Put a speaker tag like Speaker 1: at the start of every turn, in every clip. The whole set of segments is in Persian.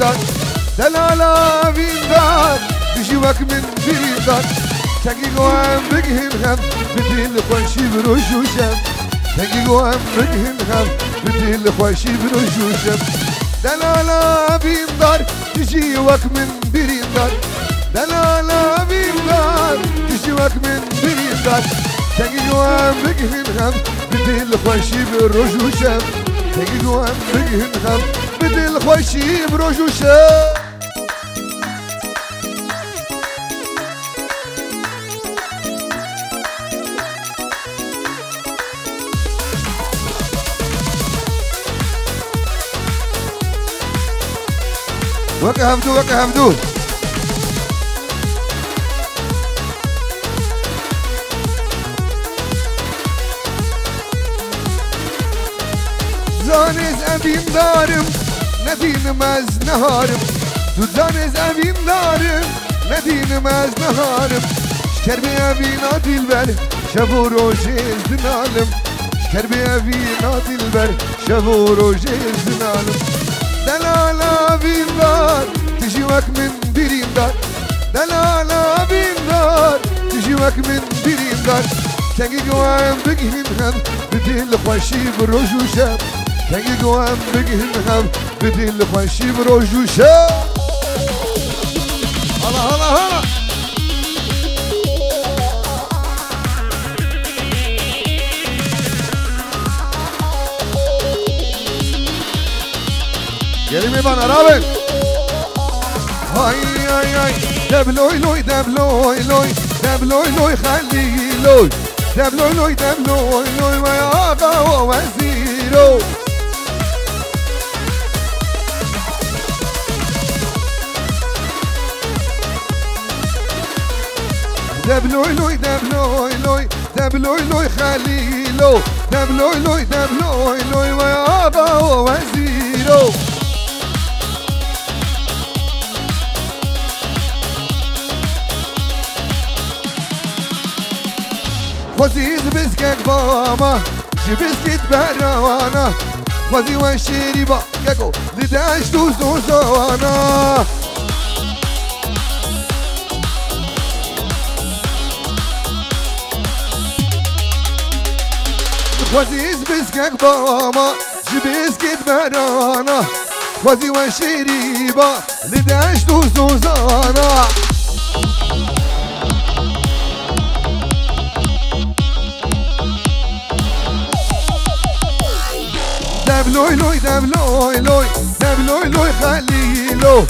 Speaker 1: بريندار دلالا بيندار بجيوك من بريندار تاقي قوام بقهن هم بديل خوشي بروجوشم تاقي قوام بقهن هم بديل خوشي بروجوشم دلالا بيندار بجيوك من بريندار دلالا بيندار بجيوك من بريندار تاقي قوام بقهن هم بديل خوشي بروجوشم تاقي قوام بقهن هم بديل خوشي بروجوشم وقهبدو وقهبدو زانز أبين دارم ندين ماز نهارم تو زانز أبين دارم ندين ماز نهارم شكربي أبينا دلبر شبو روجيز دنالم شكربي أبينا دلبر شبو روجيز دنالم دلالا بيندار تجيوك من بريندار دلالا بيندار تجيوك من بريندار تاقي قوام بقهن هم بديل خوشي بروجوشم تاقي قوام بقهن هم بديل خوشي بروجوشم هلا هلا هلا يلي بنا رابن هاي هاي هاي دبلوي لوي دبلوي لوي دبلوي لوي خلي لوي دبلوي لوي دبلوي لوي ويا آقا ووزيرو دبلوي لوي دبلوي لوي دبلوي لوي خلي لو دبلوي لوي دبلوي لوي ويا آقا ووزيرو خوزي زبزكك باما جبزكت برانا خوزي وشيري باكو لداش دوزوزانا خوزي زبزكك باما جبزكت برانا خوزي وشيري با لداش دوزوزانا دبلوي لوي دبلوي لوي دبلوي لوي خلي لو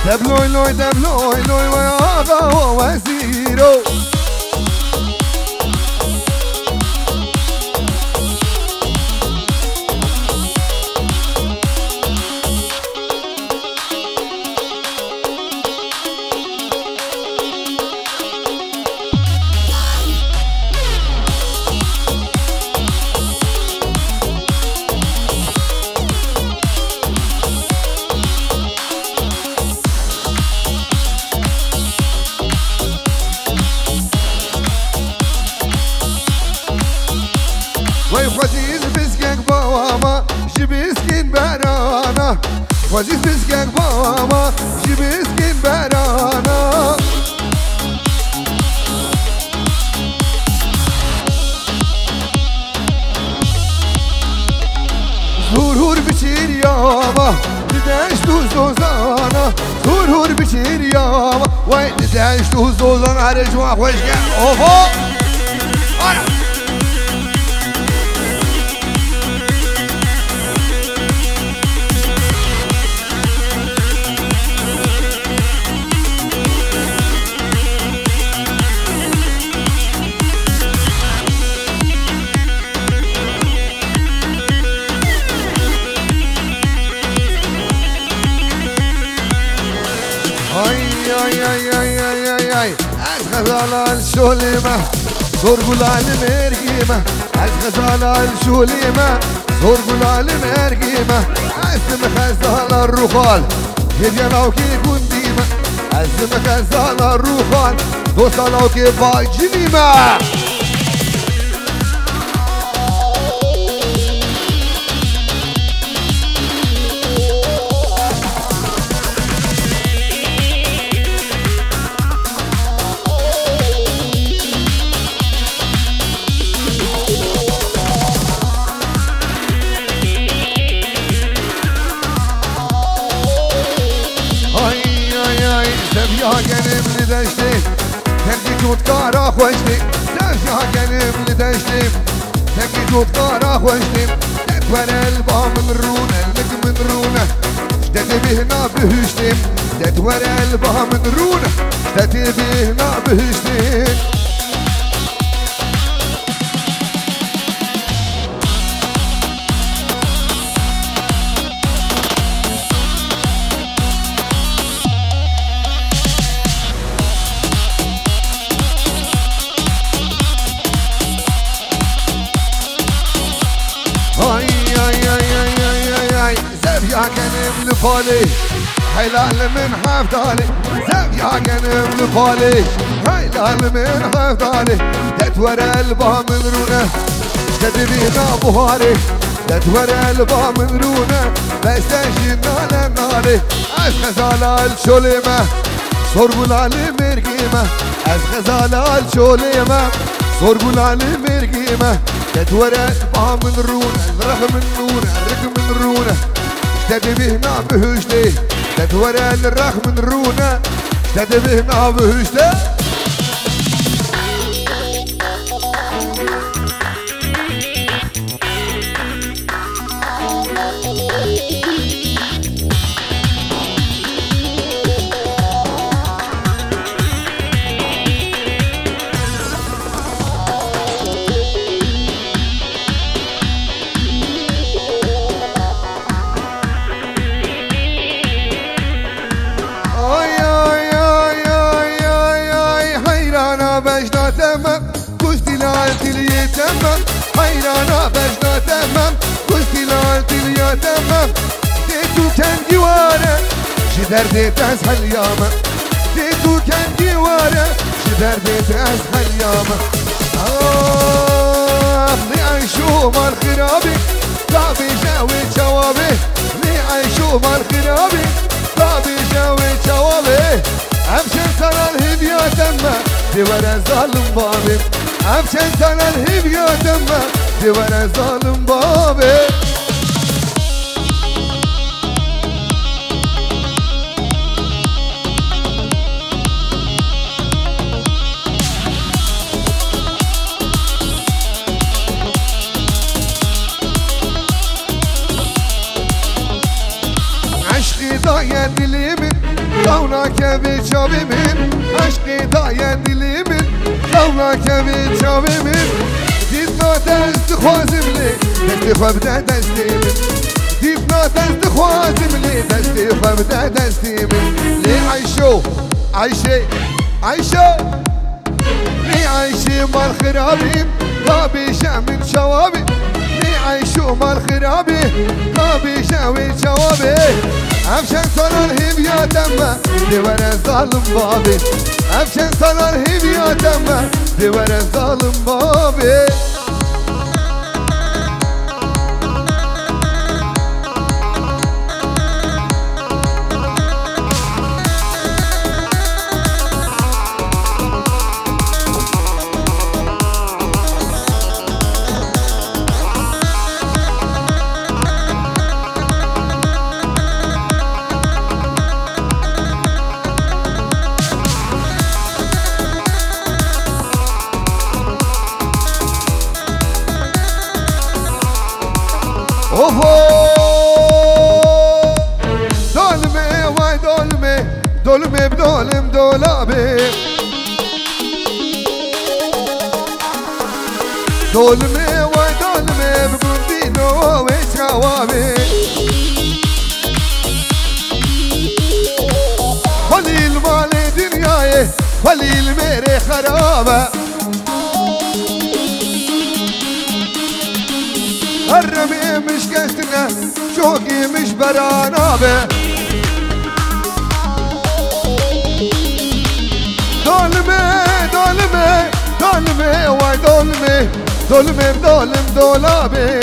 Speaker 1: دبلوي لوي دبلوي لوي ويا آقا ووزيرو خوزي زبزكك باما جبزكن برانا زور بشير ياما لداش دوزوزانا زور بشير ياما وين لداش دوزوزانا على جوا خوشك اوفو غزالة الشوليمة زور قولها المرقيمة غزالة الشوليمة زور قولها المرقيمة اسم غزالة الرخال هدينا وكي كنديمة اسم غزالة الرخال دوسنا وكي باجنيمة خوشتیم زفیا گنم لدشتیم تکی دوت قارا خوشتیم تتور البا من رونه المك من رونه اشتدي بهنا بهشتیم تتور البا من رونه اشتدي بهنا بهشتیم زفيا كنم لفالي حلال من حفدالي زفيا كنم لفالي حلال من حفدالي تتور البا من رونه تدبينا بهاري تتور البا من رونه بستشينا لنالي از غزال الشوليمة صربو لالي مرقيمة از غزال الشوليمة صربو لالي مرقيمة تتور البا من رونه الرخ من رونه الرق من رونه اشتدي بهنا بهشتي تتور الرخ من رونه اشتدي بهنا بهشتي تمام حيرانا بجنا تمام قلتي لالتي يا تمام ديتو كان جواره شدر ديت اسهل ياما ديتو كان جواره شدر ديت اسهل ياما لي عيشو مال خرابي طابي جاوي جوابي لي عيشو مال خرابي طابي جاوي جوابي امشي ترى الهدية تمام دي ورا ظالم بابي همچن تن الهیب یادم من دیوار از ظالم بابه عشقی دایر دلیمین دونا که به چابیمین عشقی دایر دلیمین دونا که به چابیمین دیدنا دست خوازم لی دستی خواب ده دستی من دیدنا دست خوازم لی دستی خواب ده دستی من لی عیشو عیشه عیشو لی عیشه مال خرابیم کابیشه من شوابی لی عیشو مال خرابی کابیشه من شوابی افشن سالان هیبیاتم من دیوار ظالم بابی افشن سالان هیبیاتم من دیوار ظالم بابی دولمه وای دولمه دولمه بدولم دولابه دولمه وای دولمه بگون دینو و شوابه خلیل مال دنیای خلیل میره خرابه هرمي مش قستنا شوقي مش برانابه دولمي دولمي دولمي واي دولمي دولمي بدولم دولابي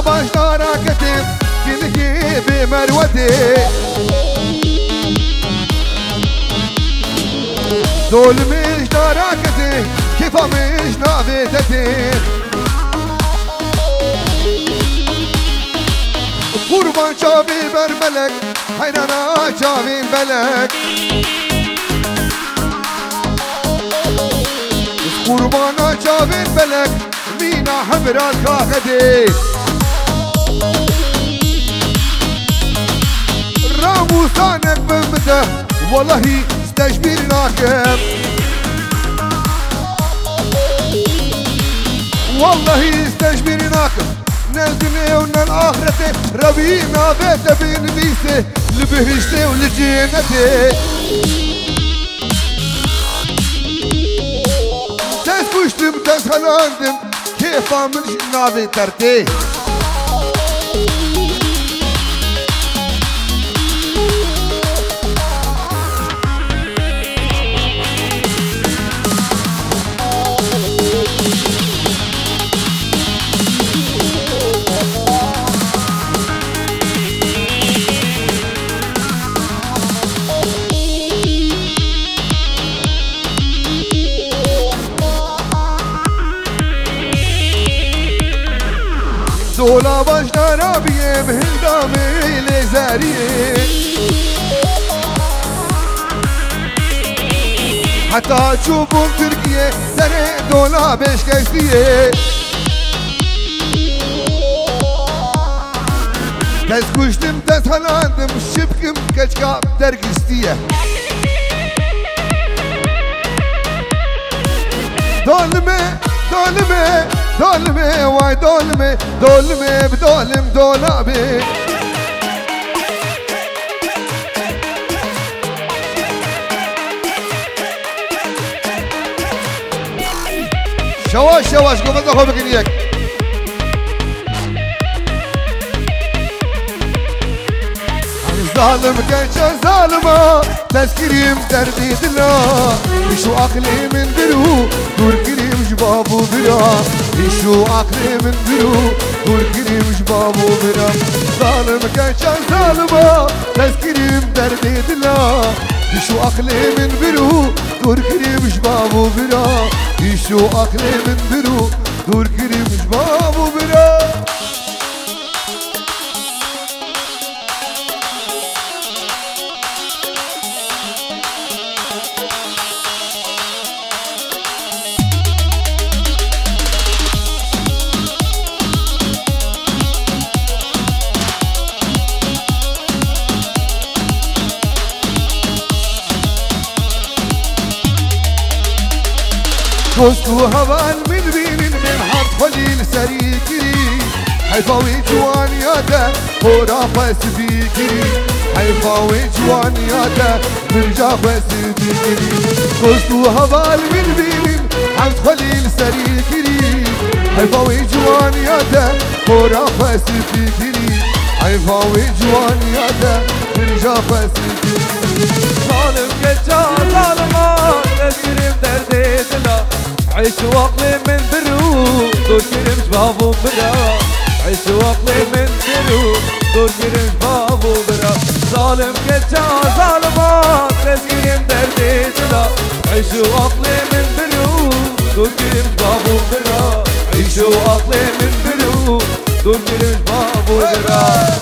Speaker 1: باشدارا كتب كنكي بمروتي دول مش دراكتي كيف مش نافيتتي قربان شافي برملك حيننا شافي بلك قربان شافي بلك مينا حمرا الكاكدي راموسانك بمده والله استجبير ناكب والله استجبير ناكب نلدني ون الآخرة ربينا بيت بين بيسه لبهجتي ولجينتي تسكشتم تسخلاندم كيف عمل جنابي ترتي دولا باشنا رابيه بهندامي لزاريه حتى تشوفون تركيا سنة دولا بيش كيستيه تسكشتم تسهلاندم شبكم كشكاب تركستيه دولمي واي دولمي بدولم دولابي شواش قوم اخو بقنيك ظالم كان ظالمة تسكريم ترديد الله يشو عقلي من درو دور كريم جبابو برا يشو عقلي من درو دور كريم جبابو برا ظالم كان ظالمة تسكريم ترديد الله يشو عقلي من برو دور كريم جبابو برا يشو عقلي من برو دور كريم جبابو برا دوستو هوان من بين حط خليل سريكري حيفاوي جوانياته هورا فاس بيكري حيفاوي جوانياته برجع فاس بيكري دوستو هوان من بين حط خليل سريكري حيفاوي جوانياته هورا فاس بيكري حيفاوي جوانياته برجع فاس بيكري
Speaker 2: ظالم كجا ظالمان تذكرم دردي دلا عيش وقلي من برو دور كرم جبابو برا عيش وقلي من برو دور كرم جبابو برا ظالم كجا ظالمان تذكرم دردي دلا عيش وقلي من برو دور كرم جبابو برا عيش وقلي من برو دور كرم جبابو برا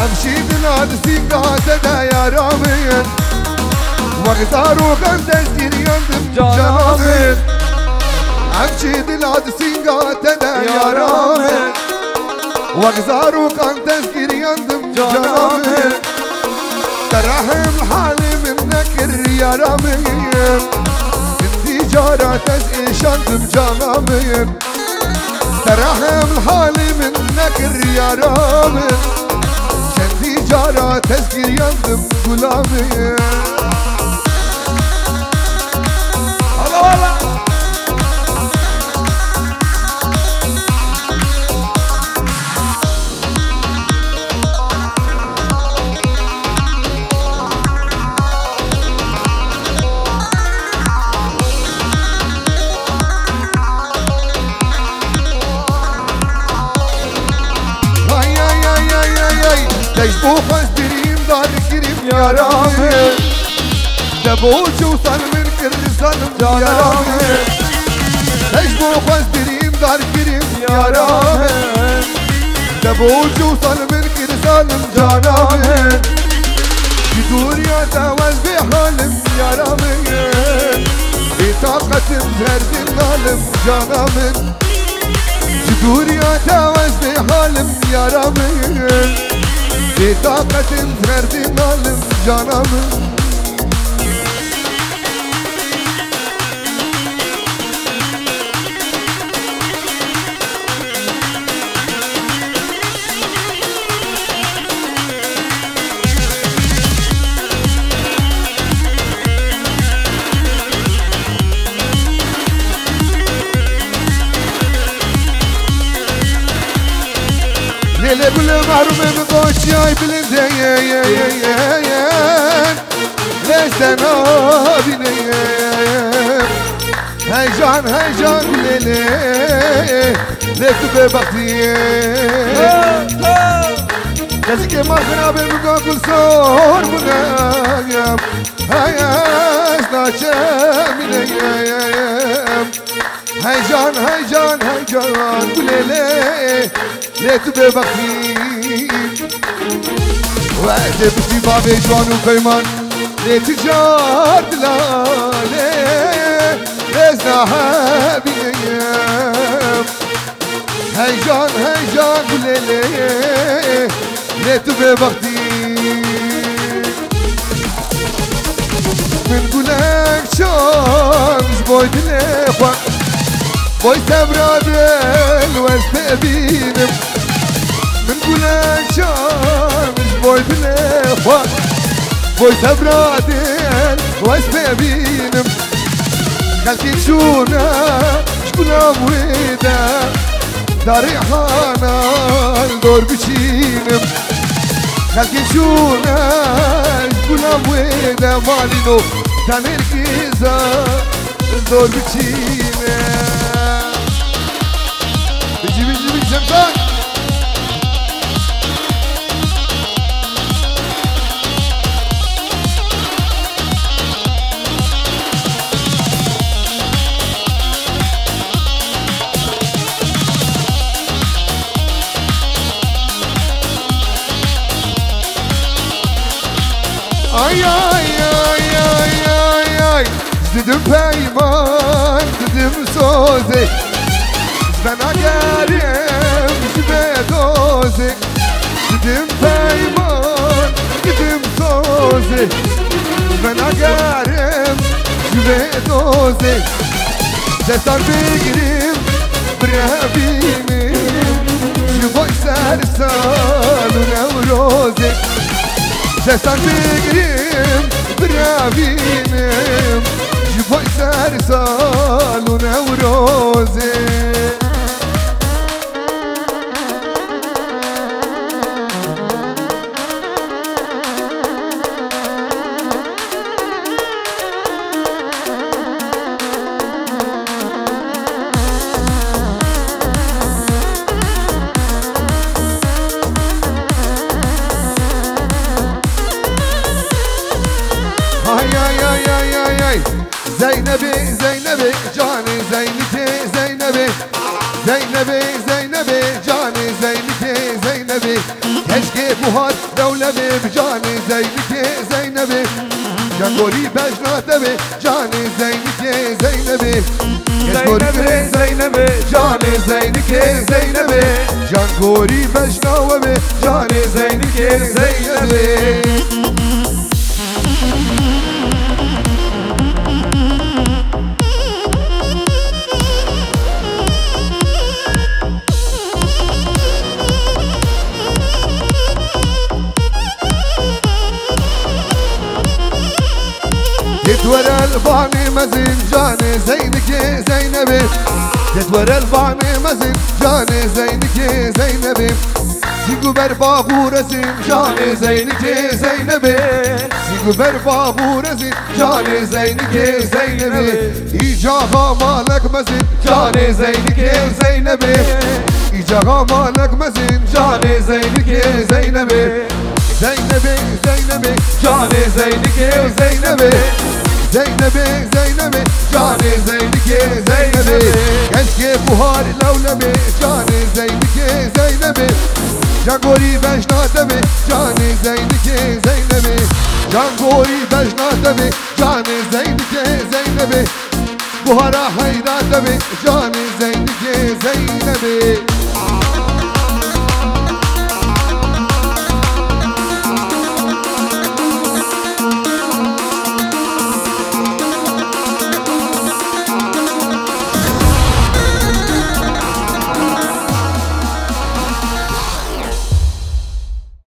Speaker 1: امشي دلادسي قاتدا يا رامين وغزارو كان تسكير يندم جنامين امشي دلادسي قاتدا يا رامين وغزارو كان تسكير يندم جنامين ترحم حالي منك يا رامين عندي جارة تسقي شندم جنامين ترحم حالي منك يا رامين عندي جارة تسقي يندم غلامين
Speaker 2: الله والله
Speaker 1: تجبو فاستريم دار كريم يا رامي تبوش وصل من كل ظلم يا رامي تجبو فاستريم دار كريم يا رامي تبوش وصل من كل ظلم يا رامي بدور يا تواز بحالم يا رامي بطاقة زرد الظالم يا رامي بدور يا تواز بحالم يا رامي بطاقة زرد الظالم يا رامي ليلة كل محروم بقوش جاي بالدين ليش انا بنيم هيجان ليلة ليش ببختي كذيك ما خنا بقى كل صور بنايم هياش ناشم بنيم هيجان ليلة ليت ببخيل وقت بشي بابي جوان وفيمان ليت جار دلالي ليزنا حبي ايام هيجان وليلي ليت ببخيل من قولك شمس بوي دليخوان بوي تبرادل واستقبينم من قولك شمس بوي دليخوان بوي تبرادل واستقبينم خلتي شونا شكونا مويدا داري حانا الدور بشينم خلتي شونا شكونا مويدا مالينو تانير كيزا الدور بشينم بيجي زمزان ay Dedim peyman dedim söze Ben agerim jibe doze Dedim peyman dedim söze Ben agerim jibe doze Destan begirim birabinim Jiboy sersan nevroze Destan begirim birabinim Jiboy sersan nevroze Zeynep'i, Zeynep'i, cani Zeynep'i, Zeynep'i Zeynep'i, Zeynep'i, cani Zeynep'i, زينبي كشكي بوهار دولبي بجاني زينك زينبي جانگوری بجناتبی جان زینک زینبی
Speaker 2: زینبی زینبی
Speaker 1: جان زینک زینبی جانگوری بجناوبی جان زینک زینبی تتورى الباني مزين جاني زينك زينبي تتورى الباني مزين جاني زينك زينبي سيقو بربابو رزين جاني زينك زينبي سيقو بربابو رزين جاني زينك زينبي إيجاها مالك مزين جاني زينك زينبي إيجاها مالك مزين جاني زينك زينبي زينبي زينبي جاني زينك زينبي زينبي زينبي جاني زينك زينبي كشكي بوهار لولبي جاني زينك زينبي جانگوری بجناتبي جاني زينك زينبي جانگوری بجناتبي جاني زينك زينبي بوهارا حيراتبي جاني زينك زينبي